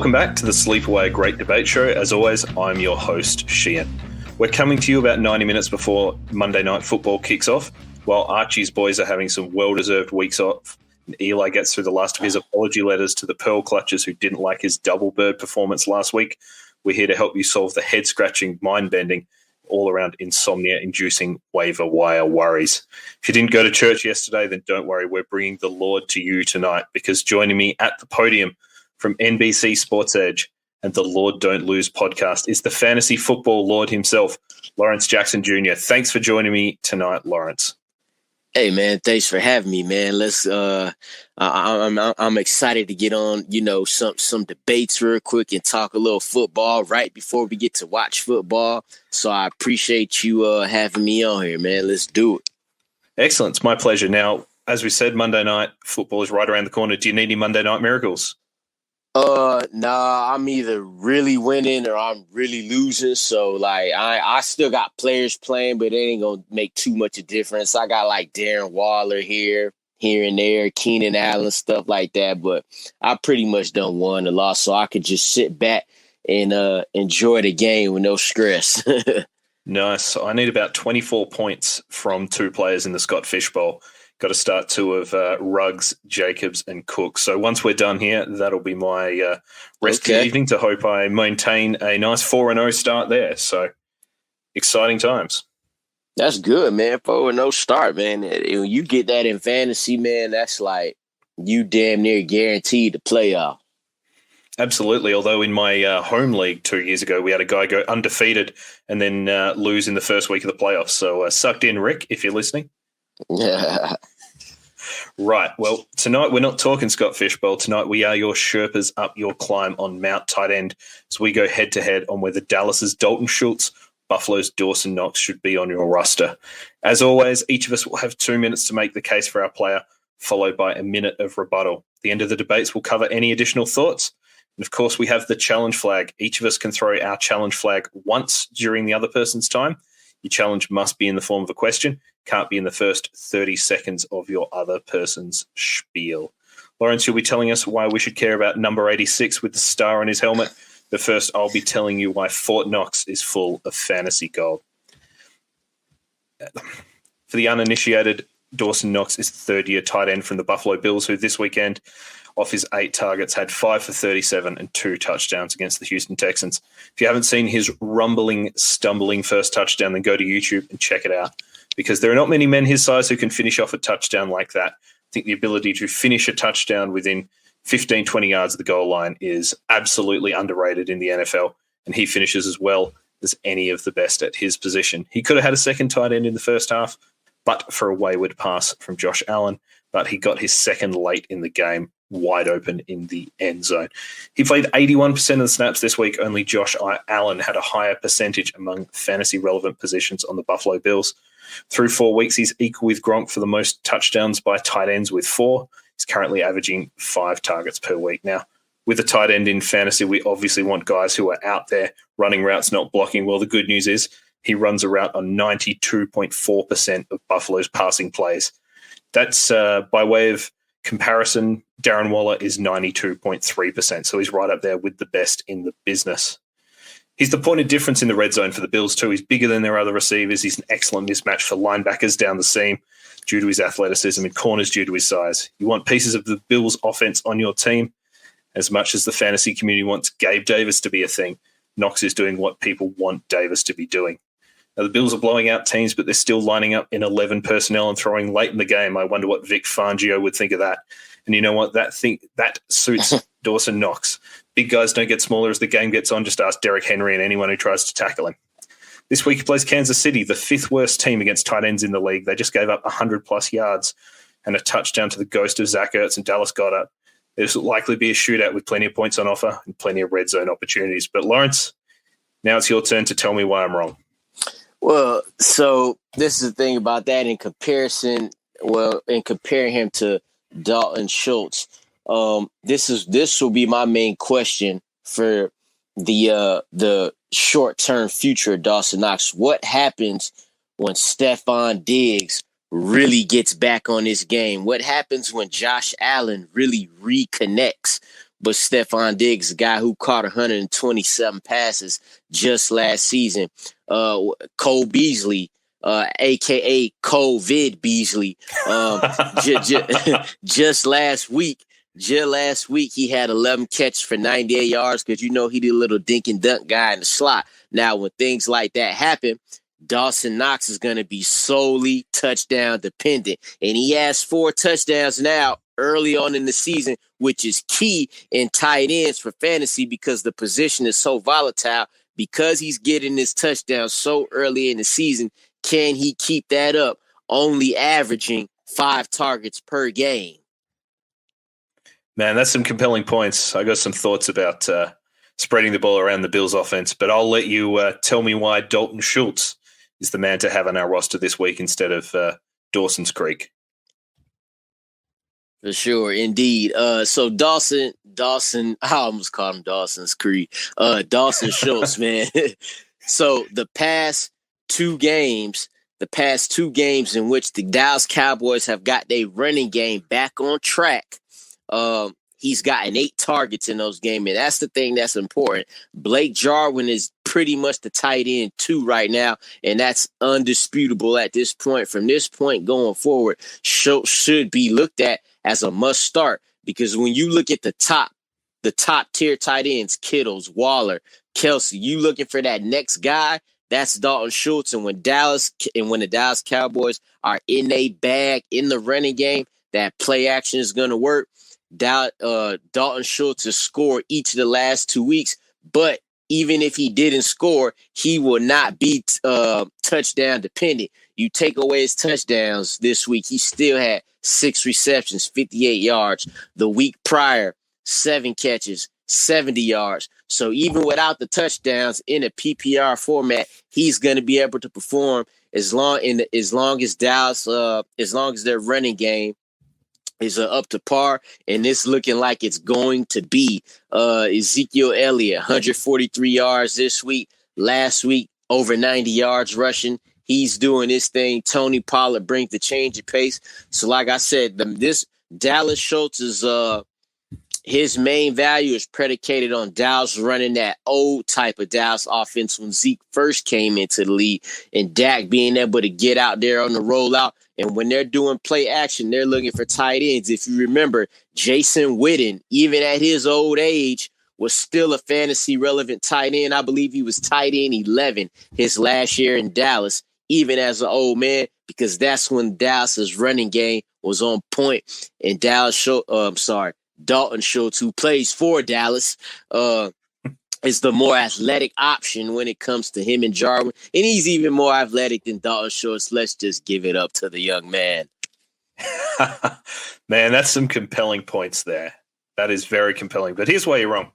Welcome back to the Sleepaway Great Debate Show. As always, I'm your host, Sheahan. We're coming to you about 90 minutes before Monday Night Football kicks off, while Archie's boys are having some well-deserved weeks off. And Eli gets through the last of his apology letters to the Pearl Clutchers who didn't like his double bird performance last week. We're here to help you solve the head-scratching, mind-bending, all-around insomnia-inducing waiver wire worries. If you didn't go to church yesterday, then don't worry. We're bringing the Lord to you tonight, because joining me at the podium from NBC Sports EDGE and the Lord Don't Lose podcast is the fantasy football Lord himself, Lawrence Jackson Jr. Thanks for joining me tonight, Lawrence. Hey man, thanks for having me, man. I'm excited to get on, some debates real quick and talk a little football right before we get to watch football. So I appreciate you having me on here, man. Let's do it. Excellent. It's my pleasure. Now, as we said, Monday night football is right around the corner. Do you need any Monday night miracles? Nah, I'm either really winning or I'm really losing. So I still got players playing, but it ain't gonna make too much of a difference. I got like Darren Waller here and there, Keenan Allen, stuff like that. But I pretty much done won the loss, so I could just sit back and enjoy the game with no stress. Nice. I need about 24 points from two players in the Scott Fish Bowl. Got to start two of Ruggs, Jacobs, and Cook. So once we're done here, that'll be my rest of the evening to hope I maintain a nice 4-0 start there. So exciting times. That's good, man. 4-0 start, man. When you get that in fantasy, man, that's like you damn near guaranteed the playoff. Absolutely. Although in my home league 2 years ago, we had a guy go undefeated and then lose in the first week of the playoffs. So sucked in, Rick, if you're listening. Yeah. Right. Well, tonight we're not talking Scott Fish Bowl. Tonight we are your Sherpas up your climb on Mount Tight End. So we go head-to-head on whether Dallas's Dalton Schultz, Buffalo's Dawson Knox should be on your roster. As always, each of us will have 2 minutes to make the case for our player, followed by a minute of rebuttal. At the end of the debates, we'll cover any additional thoughts. And, of course, we have the challenge flag. Each of us can throw our challenge flag once during the other person's time. Your challenge must be in the form of a question. Can't be in the first 30 seconds of your other person's spiel. Lawrence, you'll be telling us why we should care about number 86 with the star on his helmet. But first, I'll be telling you why Fort Knox is full of fantasy gold. For the uninitiated, Dawson Knox is third-year tight end from the Buffalo Bills, who this weekend, off his 8 targets, had 5 for 37 and 2 touchdowns against the Houston Texans. If you haven't seen his rumbling, stumbling first touchdown, then go to YouTube and check it out, because there are not many men his size who can finish off a touchdown like that. I think the ability to finish a touchdown within 15, 20 yards of the goal line is absolutely underrated in the NFL, and he finishes as well as any of the best at his position. He could have had a second tight end in the first half, but for a wayward pass from Josh Allen, but he got his second late in the game, wide open in the end zone. He played 81% of the snaps this week. Only Josh Allen had a higher percentage among fantasy-relevant positions on the Buffalo Bills. Through 4 weeks, he's equal with Gronk for the most touchdowns by tight ends with 4. He's currently averaging 5 targets per week. Now, with a tight end in fantasy, we obviously want guys who are out there running routes, not blocking. Well, the good news is he runs a route on 92.4% of Buffalo's passing plays. That's by way of comparison, Darren Waller is 92.3%, so he's right up there with the best in the business. He's the point of difference in the red zone for the Bills too. He's bigger than their other receivers. He's an excellent mismatch for linebackers down the seam due to his athleticism and corners due to his size. You want pieces of the Bills' offense on your team as much as the fantasy community wants Gabe Davis to be a thing. Knox is doing what people want Davis to be doing. Now, the Bills are blowing out teams, but they're still lining up in 11 personnel and throwing late in the game. I wonder what Vic Fangio would think of that. And you know what? That suits Dawson Knox. Big guys don't get smaller as the game gets on. Just ask Derrick Henry and anyone who tries to tackle him. This week he plays Kansas City, the 5th worst team against tight ends in the league. They just gave up 100-plus yards and a touchdown to the ghost of Zach Ertz and Dallas Goedert. There's likely be a shootout with plenty of points on offer and plenty of red zone opportunities. But Lawrence, now it's your turn to tell me why I'm wrong. Well, so this is the thing about that in comparison. Well, in comparing him to Dalton Schultz, this will be my main question for the short-term future of Dawson Knox. What happens when Stephon Diggs really gets back on his game? What happens when Josh Allen really reconnects but Stephon Diggs, a guy who caught 127 passes just last season. Cole Beasley, a.k.a. COVID Beasley, just last week. Just last week, he had 11 catches for 98 yards because, he did a little dink and dunk guy in the slot. Now, when things like that happen, Dawson Knox is going to be solely touchdown dependent. And he has 4 touchdowns now early on in the season, which is key in tight ends for fantasy because the position is so volatile. Because he's getting his touchdown so early in the season, can he keep that up, only averaging 5 targets per game? Man, that's some compelling points. I got some thoughts about spreading the ball around the Bills offense, but I'll let you tell me why Dalton Schultz is the man to have on our roster this week instead of Dawson's Creek. For sure, indeed. So Dawson, I almost called him Dawson's Creek. Dawson Schultz, man. So the past two games in which the Dallas Cowboys have got their running game back on track, he's gotten 8 targets in those games, and that's the thing that's important. Blake Jarwin is pretty much the tight end 2 right now, and that's undisputable at this point. From this point going forward, Schultz should be looked at as a must start because when you look at the top tier tight ends, Kittles, Waller, Kelsey, you looking for that next guy, that's Dalton Schultz. And when the Dallas Cowboys are in a bag in the running game, that play action is going to work. Dalton Schultz has scored each of the last 2 weeks, but even if he didn't score, he will not be touchdown dependent. You take away his touchdowns this week, he still had 6 receptions, 58 yards. The week prior, 7 catches, 70 yards. So even without the touchdowns in a PPR format, he's going to be able to perform as long as their running game is up to par, and it's looking like it's going to be. Ezekiel Elliott, 143 yards this week. Last week, over 90 yards rushing. He's doing his thing. Tony Pollard brings the change of pace. So like I said, this Dallas Schultz is his main value is predicated on Dallas running that old type of Dallas offense when Zeke first came into the league, and Dak being able to get out there on the rollout. And when they're doing play action, they're looking for tight ends. If you remember, Jason Witten, even at his old age, was still a fantasy relevant tight end. I believe he was tight end 11 his last year in Dallas, even as an old man, because that's when Dallas's running game was on point. And Dalton Schultz, who plays for Dallas, is the more athletic option when it comes to him and Jarwin. And he's even more athletic than Dalton Schultz. Let's just give it up to the young man. Man, that's some compelling points there. That is very compelling. But here's why you're wrong.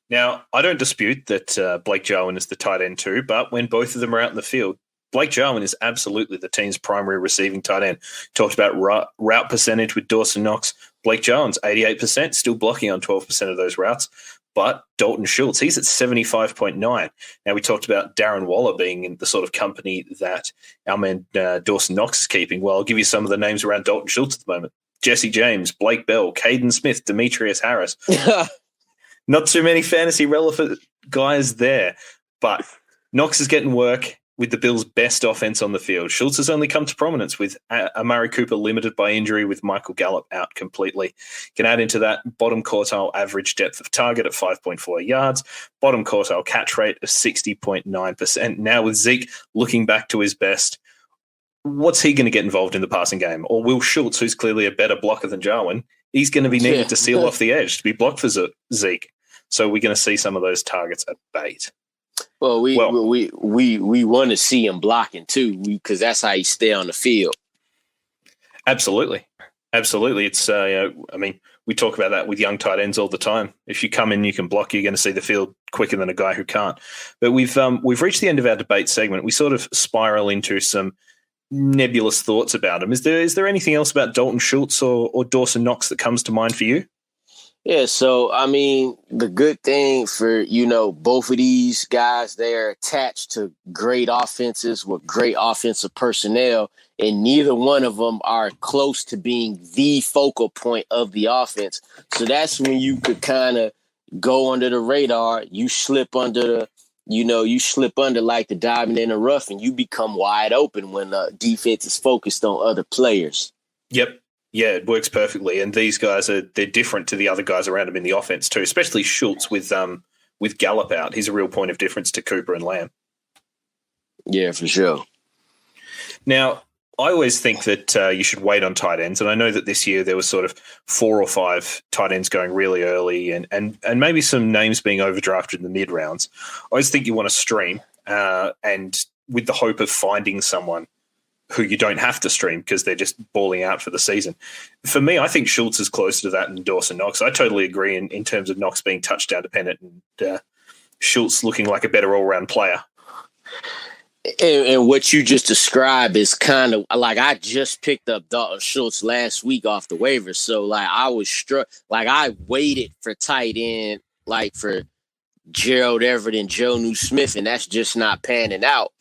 Now, I don't dispute that Blake Jarwin is the tight end too, but when both of them are out in the field, Blake Jarwin is absolutely the team's primary receiving tight end. Talked about route percentage with Dawson Knox. Blake Jarwin's 88%, still blocking on 12% of those routes. But Dalton Schultz, he's at 75.9. Now, we talked about Darren Waller being in the sort of company that our man Dawson Knox is keeping. Well, I'll give you some of the names around Dalton Schultz at the moment. Jesse James, Blake Bell, Caden Smith, Demetrius Harris. Not too many fantasy relevant guys there, but Knox is getting work with the Bills' best offense on the field. Schultz has only come to prominence with Amari Cooper limited by injury, with Michael Gallup out completely. Can add into that bottom quartile average depth of target at 5.4 yards, bottom quartile catch rate of 60.9%. Now with Zeke looking back to his best, what's he going to get involved in the passing game? Or will Schultz, who's clearly a better blocker than Jarwin, he's going to be needed to seal off the edge to be blocked for Zeke. So we're going to see some of those targets at bait. Well, we want to see him blocking too, because that's how he stay on the field. Absolutely. It's we talk about that with young tight ends all the time. If you come in, you can block, you're going to see the field quicker than a guy who can't. But we've reached the end of our debate segment. We sort of spiral into some nebulous thoughts about him. Is there anything else about Dalton Schultz or Dawson Knox that comes to mind for you? Yeah, so I mean, the good thing for, both of these guys, they're attached to great offenses with great offensive personnel, and neither one of them are close to being the focal point of the offense. So that's when you could kind of go under the radar. You slip under you slip under like the diamond in the rough, and you become wide open when the defense is focused on other players. Yep. Yeah, it works perfectly. And these guys they're different to the other guys around him in the offense too, especially Schultz with Gallup out. He's a real point of difference to Cooper and Lamb. Yeah, for sure. Now, I always think that you should wait on tight ends. And I know that this year there was sort of 4 or 5 tight ends going really early and maybe some names being overdrafted in the mid rounds. I always think you want to stream and with the hope of finding someone who you don't have to stream because they're just balling out for the season. For me, I think Schultz is closer to that than Dawson Knox. I totally agree in terms of Knox being touchdown dependent and Schultz looking like a better all-round player. And what you just described is kind of like I just picked up Dalton Schultz last week off the waivers. So, like, I was struck. Like, I waited for tight end, like, for Gerald Everett and Jonnu Smith, and that's just not panning out.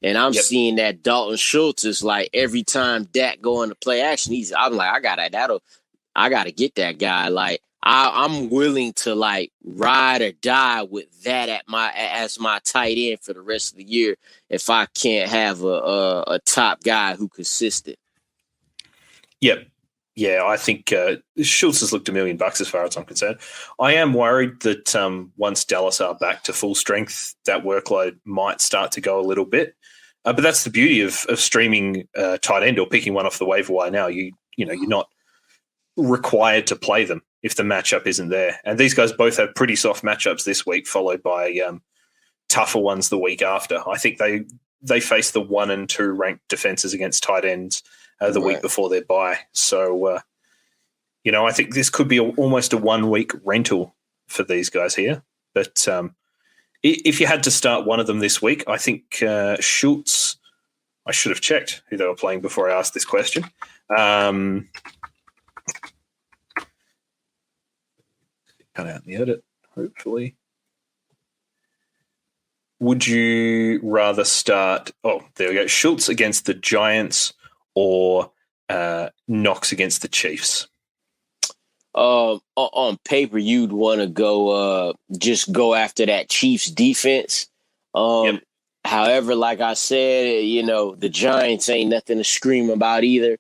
And I'm seeing that Dalton Schultz is like every time Dak go into play action, I'm like, I gotta get that guy. Like I'm willing to like ride or die with that as my tight end for the rest of the year if I can't have a top guy who consistent. Yep. Yeah, I think Schultz has looked $1 million as far as I'm concerned. I am worried that once Dallas are back to full strength, that workload might start to go a little bit. But that's the beauty of streaming tight end or picking one off the waiver wire now. You're not required to play them if the matchup isn't there. And these guys both have pretty soft matchups this week, followed by tougher ones the week after. I think they face the 1 and 2 ranked defenses against tight ends the week before their bye. So, I think this could be almost a 1 week rental for these guys here. But if you had to start one of them this week, I think Schultz, I should have checked who they were playing before I asked this question. Cut out the edit, hopefully. Would you rather start, there we go, Schultz against the Giants or Knox against the Chiefs? On paper, you'd want to go just go after that Chiefs defense. However, like I said, the Giants ain't nothing to scream about either.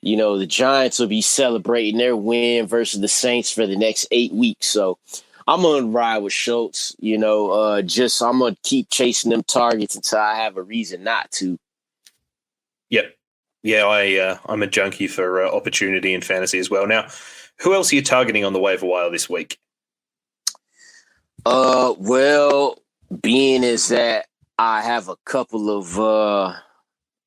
The Giants will be celebrating their win versus the Saints for the next 8 weeks. So I'm going to ride with Schultz, I'm going to keep chasing them targets until I have a reason not to. Yep. Yeah, I'm a junkie for opportunity in fantasy as well. Now, who else are you targeting on the waiver wire this week? Well, being is that I have a couple of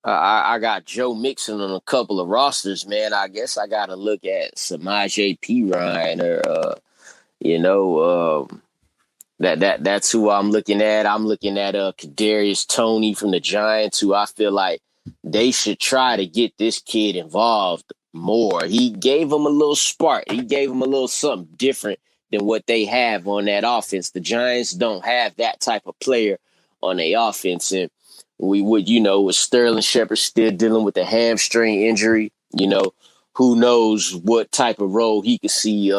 I got Joe Mixon on a couple of rosters, man. I guess I got to look at Samaje Perine or that's who I'm looking at. I'm looking at Kadarius Toney from the Giants, who I feel like they should try to get this kid involved more. He gave them a little spark. He gave them a little something different than what they have on that offense. The Giants don't have that type of player on their offense. And we would, with Sterling Shepard still dealing with a hamstring injury, who knows what type of role he could see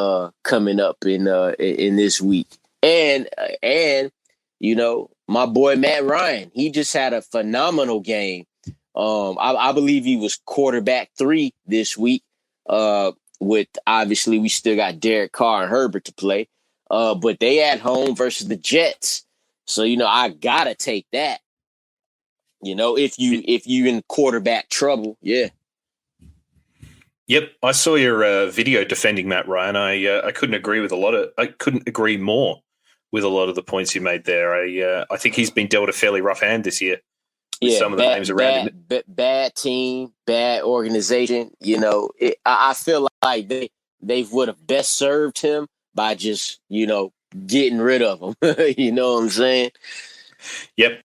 coming up in this week. And my boy Matt Ryan, he just had a phenomenal game. I believe he was quarterback 3 this week. With obviously we still got Derek Carr and Herbert to play. But they at home versus the Jets. So, I gotta take that. If you in quarterback trouble, yeah. Yep, I saw your video defending Matt Ryan. I couldn't agree more with a lot of the points you made there. I think he's been dealt a fairly rough hand this year. Yeah, some of the names around him. Bad team, bad organization. I feel like they would have best served him by just getting rid of him. You know what I'm saying? Yep.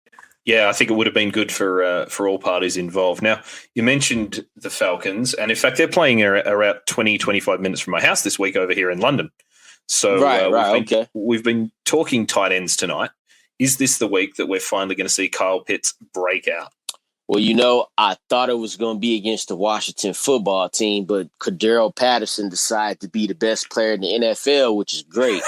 Yeah, I think it would have been good for all parties involved. Now, you mentioned the Falcons, and in fact, they're playing around 20, 25 minutes from my house this week over here in London. So okay. We've been talking tight ends tonight. Is this the week that we're finally going to see Kyle Pitts break out? Well, I thought it was going to be against the Washington football team, but Cordarrelle Patterson decided to be the best player in the NFL, which is great.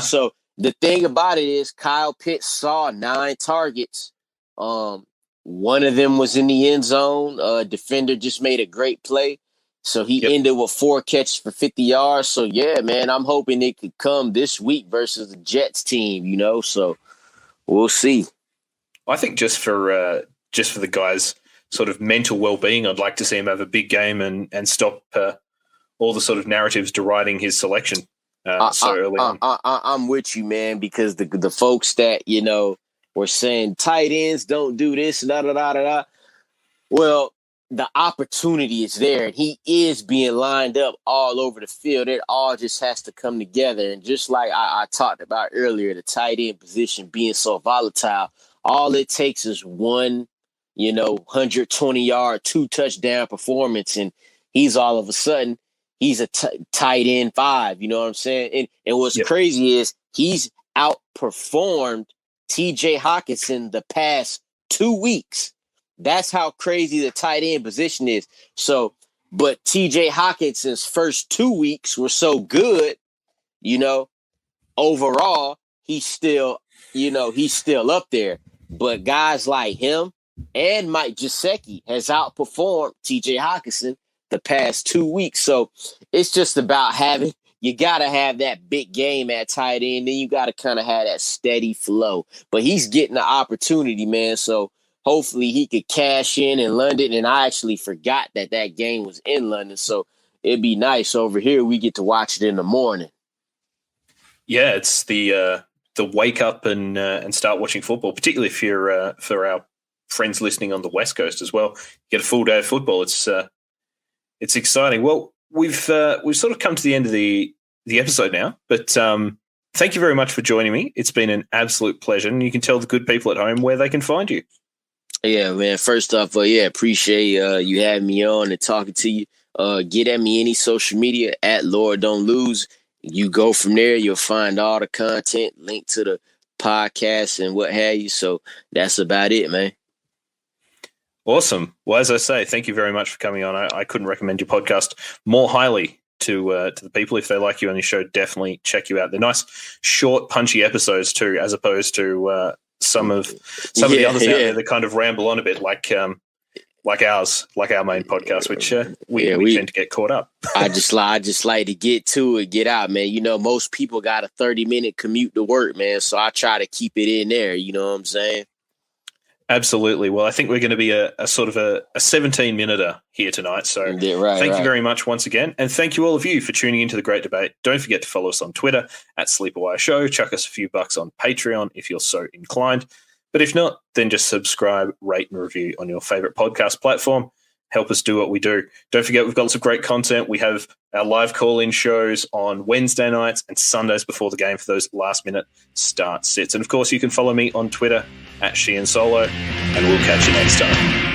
So the thing about it is Kyle Pitts saw 9 targets. One of them was in the end zone. Defender just made a great play. So he ended with 4 catches for 50 yards. So, yeah, man, I'm hoping it could come this week versus the Jets team, So we'll see. I think just for the guy's sort of mental well-being, I'd like to see him have a big game and stop all the sort of narratives deriding his selection so early on. I'm with you, man, because the folks that, were saying tight ends don't do this, da-da-da-da-da. Well, the opportunity is there, and he is being lined up all over the field. It all just has to come together. And just like I talked about earlier, the tight end position being so volatile, all it takes is one 120-yard, 2-touchdown performance, and he's all of a sudden, he's a tight end 5, you know what I'm saying? And what's crazy is he's outperformed T.J. Hockenson the past 2 weeks. That's how crazy the tight end position is. So, but T.J. Hawkinson's first 2 weeks were so good, overall, he's still up there. But guys like him and Mike Gesicki has outperformed T.J. Hockenson the past 2 weeks. So it's just about you got to have that big game at tight end. Then you got to kind of have that steady flow. But he's getting the opportunity, man. So hopefully he could cash in London. And I actually forgot that game was in London. So it'd be nice. Over here, we get to watch it in the morning. Yeah, it's the wake up and start watching football, particularly if you're for our friends listening on the West Coast as well. You get a full day of football. It's exciting. Well, we've sort of come to the end of the episode now, but thank you very much for joining me. It's been an absolute pleasure, and you can tell the good people at home where they can find you. Yeah, man. First off, appreciate you having me on and talking to you. Get at me any social media at Lord Don't Lose. You go from there, you'll find all the content, link to the podcast and what have you. So that's about it, man. Awesome. Well, as I say, thank you very much for coming on. I couldn't recommend your podcast more highly to the people. If they like you on your show, definitely check you out. They're nice, short, punchy episodes too, as opposed to some of the others out there that kind of ramble on a bit, like ours, like our main podcast, which we tend to get caught up. I just like to get to it, get out, man. Most people got a 30-minute commute to work, man. So I try to keep it in there. You know what I'm saying? Absolutely. Well, I think we're going to be a sort of a 17-minuter here tonight. So thank you very much once again. And thank you all of you for tuning into the great debate. Don't forget to follow us on Twitter at Sleepaway Show. Chuck us a few bucks on Patreon if you're so inclined. But if not, then just subscribe, rate, and review on your favorite podcast platform. Help us do what we do. Don't forget, we've got lots of great content. We have our live call-in shows on Wednesday nights and Sundays before the game for those last-minute start sits. And, of course, you can follow me on Twitter at Sheahan Solo, and we'll catch you next time.